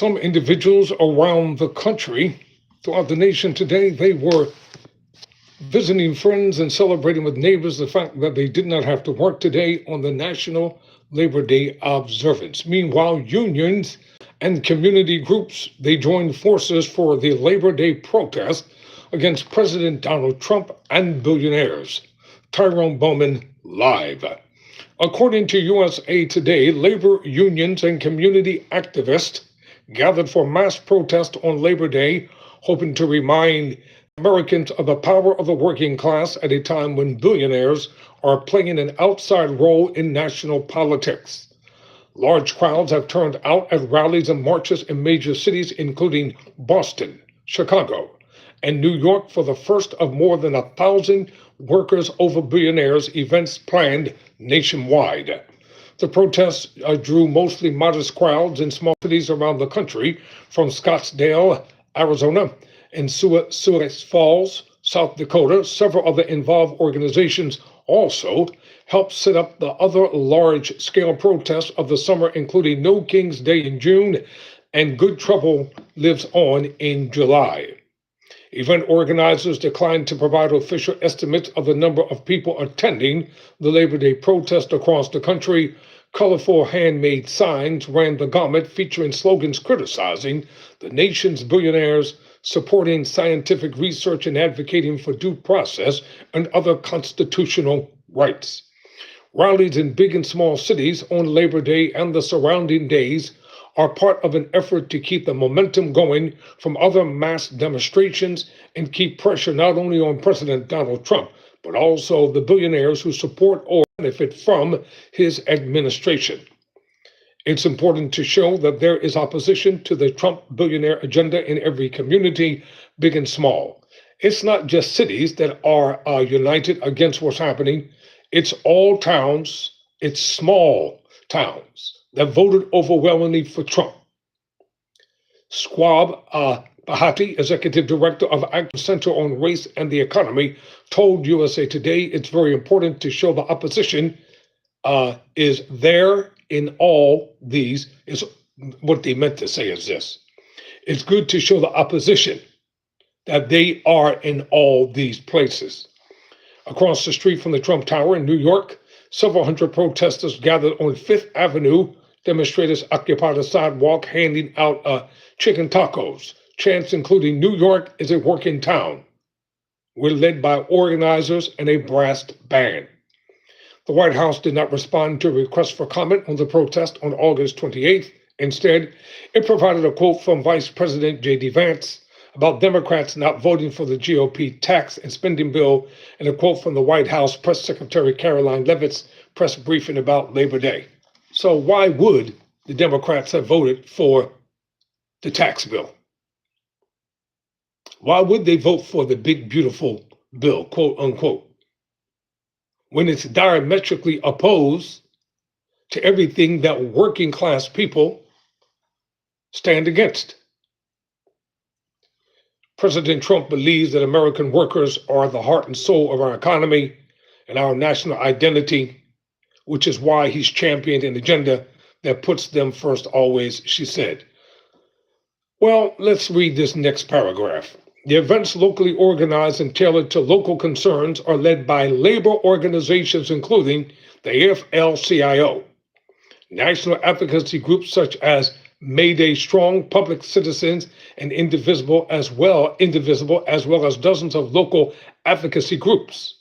some individuals around the country, throughout the nation today, they were visiting friends and celebrating with neighbors the fact that they did not have to work today on the National Labor Day observance. Meanwhile, unions and community groups, they joined forces for the Labor Day protest against President Donald Trump and billionaires. Tyrone Bowman live. According to USA Today, labor unions and community activists gathered for mass protest on Labor Day, hoping to remind Americans of the power of the working class at a time when billionaires are playing an outside role in national politics. Large crowds have turned out at rallies and marches in major cities, including Boston, Chicago, and New York for the first of more than 1,000 Workers Over Billionaires events planned nationwide. The protests drew mostly modest crowds in small cities around the country, from Scottsdale, Arizona, and Sioux Falls, South Dakota. Several other involved organizations also helped set up the other large-scale protests of the summer, including No King's Day in June and Good Trouble Lives On in July. Event organizers declined to provide official estimates of the number of people attending the Labor Day protest across the country. Colorful handmade signs ran the gamut, featuring slogans criticizing the nation's billionaires, supporting scientific research, and advocating for due process and other constitutional rights. Rallies in big and small cities on Labor Day and the surrounding days are part of an effort to keep the momentum going from other mass demonstrations and keep pressure not only on President Donald Trump, but also the billionaires who support or benefit from his administration. It's important to show that there is opposition to the Trump billionaire agenda in every community, big and small. It's not just cities that are united against what's happening. It's all towns, it's small towns that voted overwhelmingly for Trump. Squab Bahati, executive director of Action Center on Race and the Economy, told USA Today it's very important to show the opposition is there in all these. Is what they meant to say is this. It's good to show the opposition that they are in all these places. Across the street from the Trump Tower in New York, several hundred protesters gathered on Fifth Avenue. Demonstrators occupied a sidewalk handing out chicken tacos. Chants including New York is a working town were led by organizers and a brass band. The White House did not respond to a request for comment on the protest on August 28th. Instead, it provided a quote from Vice President J.D. Vance about Democrats not voting for the GOP tax and spending bill, and a quote from the White House Press Secretary Caroline Leavitt's press briefing about Labor Day. So why would the Democrats have voted for the tax bill? Why would they vote for the big, beautiful bill, quote unquote, when it's diametrically opposed to everything that working class people stand against? President Trump believes that American workers are the heart and soul of our economy and our national identity, which is why he's championed an agenda that puts them first always, she said. Well, let's read this next paragraph. The events locally organized and tailored to local concerns are led by labor organizations, including the AFL-CIO, national advocacy groups such as Mayday Strong, Public Citizens, and Indivisible, as well as dozens of local advocacy groups.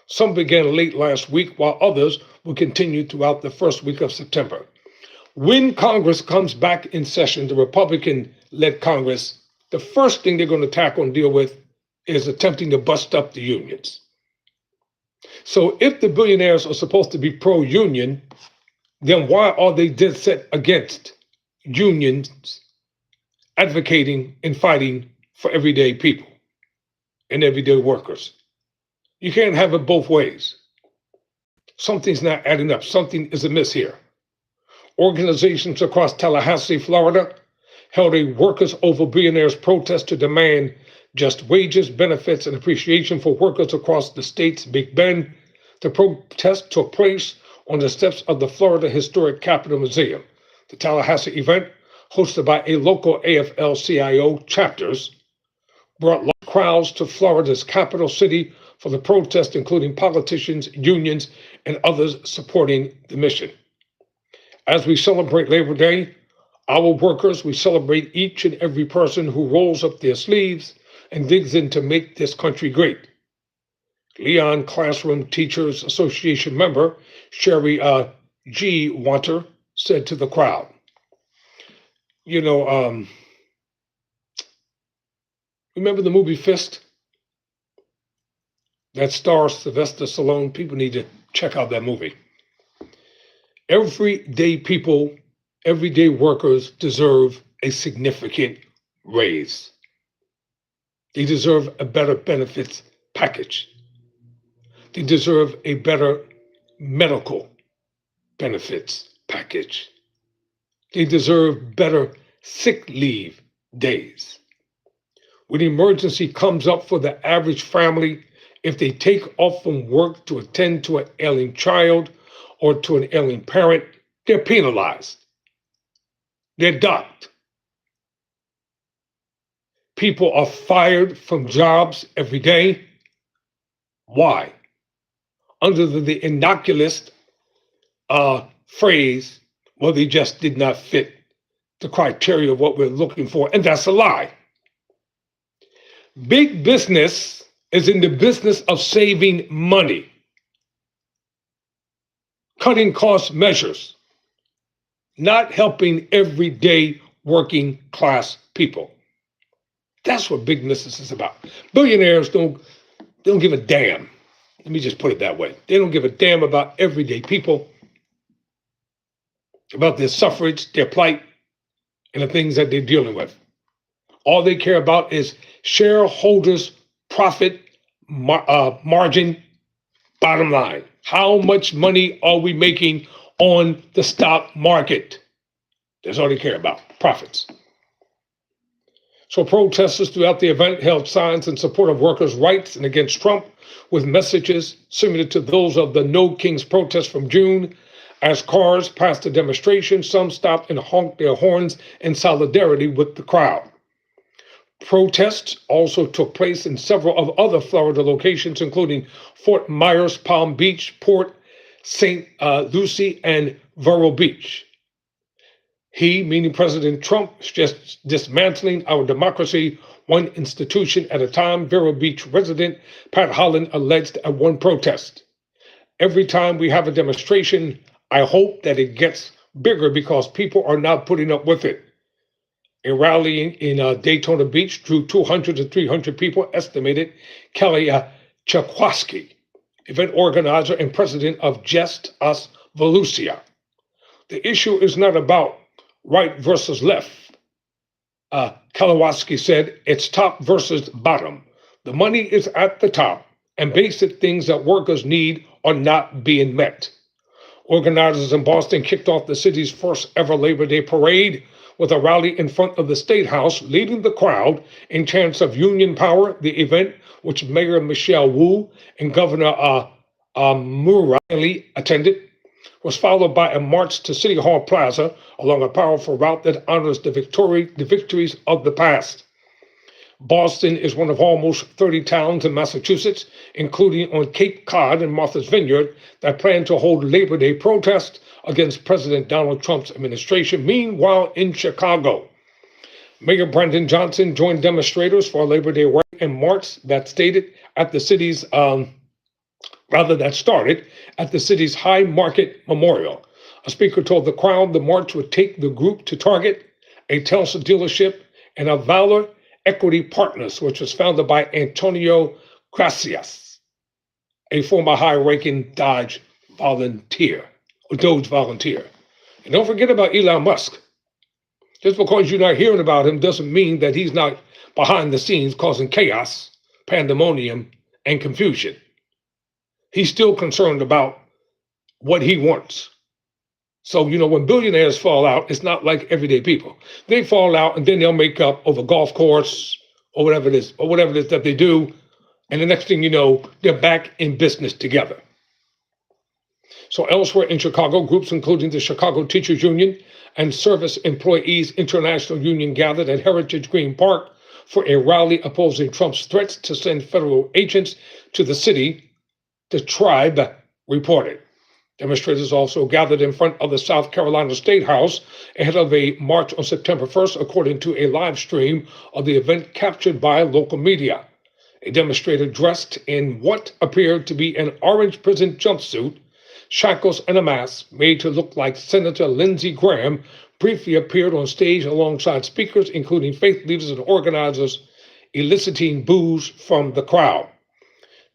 Some began late last week, while others will continue throughout the first week of September. When Congress comes back in session, the Republican-led Congress, the first thing they're going to tackle and deal with is attempting to bust up the unions. So if the billionaires are supposed to be pro-union, then why are they dead set against unions advocating and fighting for everyday people and everyday workers? You can't have it both ways. Something's not adding up. Something is amiss here. Organizations across Tallahassee, Florida, held a Workers Over Billionaires protest to demand just wages, benefits, and appreciation for workers across the state's Big Bend. The protest took place on the steps of the Florida Historic Capitol Museum. The Tallahassee event hosted by a local AFL-CIO chapters, brought large crowds to Florida's capital city for the protest, including politicians, unions, and others supporting the mission. As we celebrate Labor Day, our workers, we celebrate each and every person who rolls up their sleeves and digs in to make this country great. Leon Classroom Teachers Association member Sherry G. Wanter said to the crowd, you know, remember the movie Fist? That stars Sylvester Stallone. People need to check out that movie. Everyday people, everyday workers deserve a significant raise. They deserve a better benefits package. They deserve a better medical benefits package. They deserve better sick leave days. When emergency comes up for the average family, if they take off from work to attend to an ailing child or to an ailing parent, they're penalized. They're docked. People are fired from jobs every day. Why? Under the innocuous phrase, well, they just did not fit the criteria of what we're looking for, and that's a lie. Big business is in the business of saving money, cutting cost measures, not helping everyday working class people. That's what big business is about. Billionaires don't give a damn. Let me just put it that way. They don't give a damn about everyday people, about their suffrage, their plight, and the things that they're dealing with. All they care about is shareholders' profit margin, bottom line. How much money are we making on the stock market? That's all they care about, profits. So protesters throughout the event held signs in support of workers' rights and against Trump, with messages similar to those of the No Kings protest from June. As cars passed the demonstration, some stopped and honked their horns in solidarity with the crowd. Protests also took place in several of other Florida locations, including Fort Myers, Palm Beach, Port St. Lucie, and Vero Beach. He, meaning President Trump, is just dismantling our democracy one institution at a time, Vero Beach resident Pat Holland alleged at one protest. Every time we have a demonstration, I hope that it gets bigger because people are not putting up with it. A rally in Daytona Beach drew 200 to 300 people, estimated Kelly Chakwaski, event organizer and president of Just Us Volusia. The issue is not about right versus left. Kalawaski said, it's top versus bottom. The money is at the top, and basic things that workers need are not being met. Organizers in Boston kicked off the city's first ever Labor Day parade with a rally in front of the State House, leading the crowd in chants of union power. The event, which Mayor Michelle Wu and Governor Murali attended, was followed by a march to City Hall Plaza along a powerful route that honors the victories of the past. Boston is one of almost 30 towns in Massachusetts, including on Cape Cod and Martha's Vineyard, that plan to hold Labor Day protests against President Donald Trump's administration. Meanwhile, in Chicago, Mayor Brandon Johnson joined demonstrators for a Labor Day rally and march that started at the city's High Market Memorial. A speaker told the crowd the march would take the group to Target, a Tesla dealership, and a Valor Equity Partners, which was founded by Antonio Gracias, a former high-ranking Doge volunteer. And don't forget about Elon Musk. Just because you're not hearing about him doesn't mean that he's not behind the scenes causing chaos, pandemonium, and confusion. He's still concerned about what he wants. So, when billionaires fall out, it's not like everyday people. They fall out and then they'll make up over golf course or whatever it is that they do. And the next thing you know, they're back in business together. So elsewhere in Chicago, groups including the Chicago Teachers Union and Service Employees International Union gathered at Heritage Green Park for a rally opposing Trump's threats to send federal agents to the city, the tribe reported. Demonstrators also gathered in front of the South Carolina State House ahead of a march on September 1st, according to a live stream of the event captured by local media. A demonstrator dressed in what appeared to be an orange prison jumpsuit, shackles, and a mask made to look like Senator Lindsey Graham briefly appeared on stage alongside speakers, including faith leaders and organizers, eliciting boos from the crowd.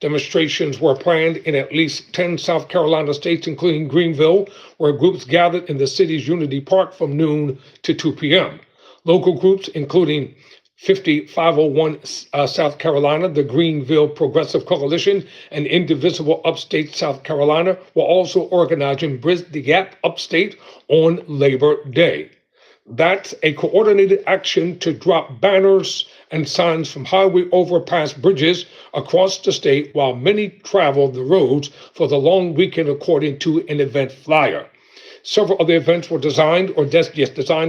Demonstrations were planned in at least 10 South Carolina states, including Greenville, where groups gathered in the city's Unity Park from noon to 2 p.m. Local groups, including 5501 South Carolina, the Greenville Progressive Coalition, and Indivisible Upstate South Carolina, were also organizing Bridge the Gap Upstate on Labor Day. That's a coordinated action to drop banners and signs from highway overpass bridges across the state while many travel the roads for the long weekend, according to an event flyer. Several of the events were designed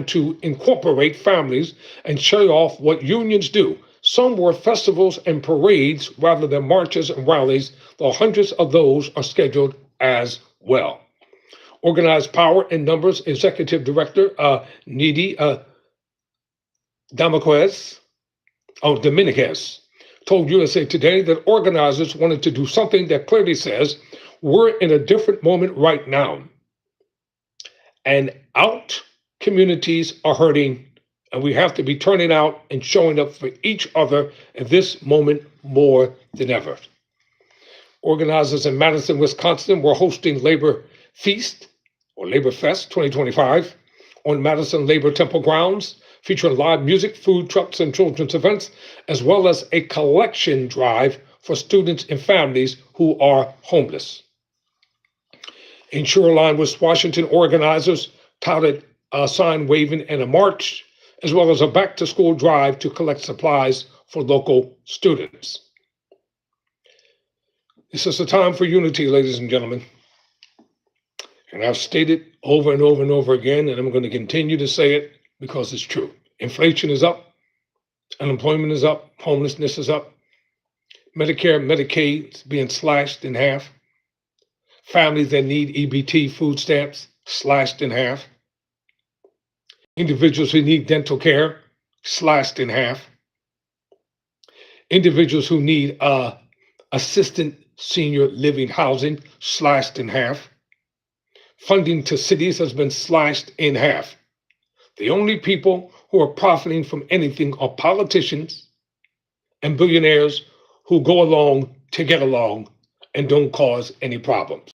to incorporate families and show off what unions do. Some were festivals and parades rather than marches and rallies, though hundreds of those are scheduled as well. Organized Power in Numbers Executive Director Nidi Dominguez told USA Today that organizers wanted to do something that clearly says we're in a different moment right now. And out communities are hurting, and we have to be turning out and showing up for each other at this moment more than ever. Organizers in Madison, Wisconsin were hosting Labor Feast or Labor Fest 2025 on Madison Labor Temple grounds, featuring live music, food trucks, and children's events, as well as a collection drive for students and families who are homeless. In Shoreline, Washington, organizers touted a sign waving and a march, as well as a back-to-school drive to collect supplies for local students. This is a time for unity, ladies and gentlemen. And I've stated over and over and over again, and I'm going to continue to say it because it's true. Inflation is up, unemployment is up, homelessness is up, Medicare, Medicaid is being slashed in half, families that need EBT food stamps slashed in half, individuals who need dental care slashed in half, individuals who need assisted senior living housing slashed in half. Funding to cities has been slashed in half. The only people who are profiting from anything are politicians and billionaires who go along to get along and don't cause any problems.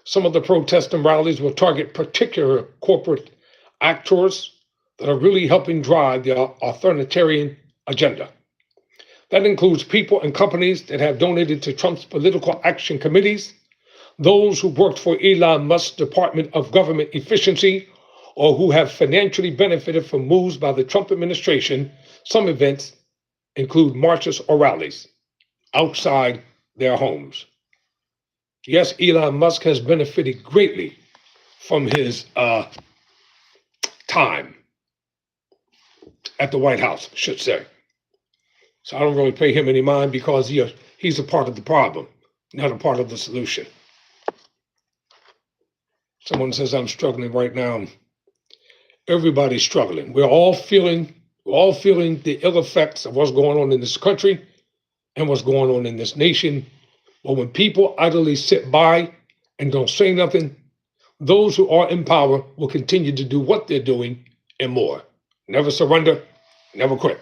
Some of the protests and rallies will target particular corporate actors that are really helping drive the authoritarian agenda. That includes people and companies that have donated to Trump's political action committees, those who worked for Elon Musk's Department of Government Efficiency, or who have financially benefited from moves by the Trump administration. Some events include marches or rallies outside their homes. Yes, Elon Musk has benefited greatly from his time at the White House, I should say. So I don't really pay him any mind because he's a part of the problem, not a part of the solution. Someone says I'm struggling right now. Everybody's struggling. We're all feeling the ill effects of what's going on in this country and what's going on in this nation. But when people idly sit by and don't say nothing, those who are in power will continue to do what they're doing and more. Never surrender, never quit.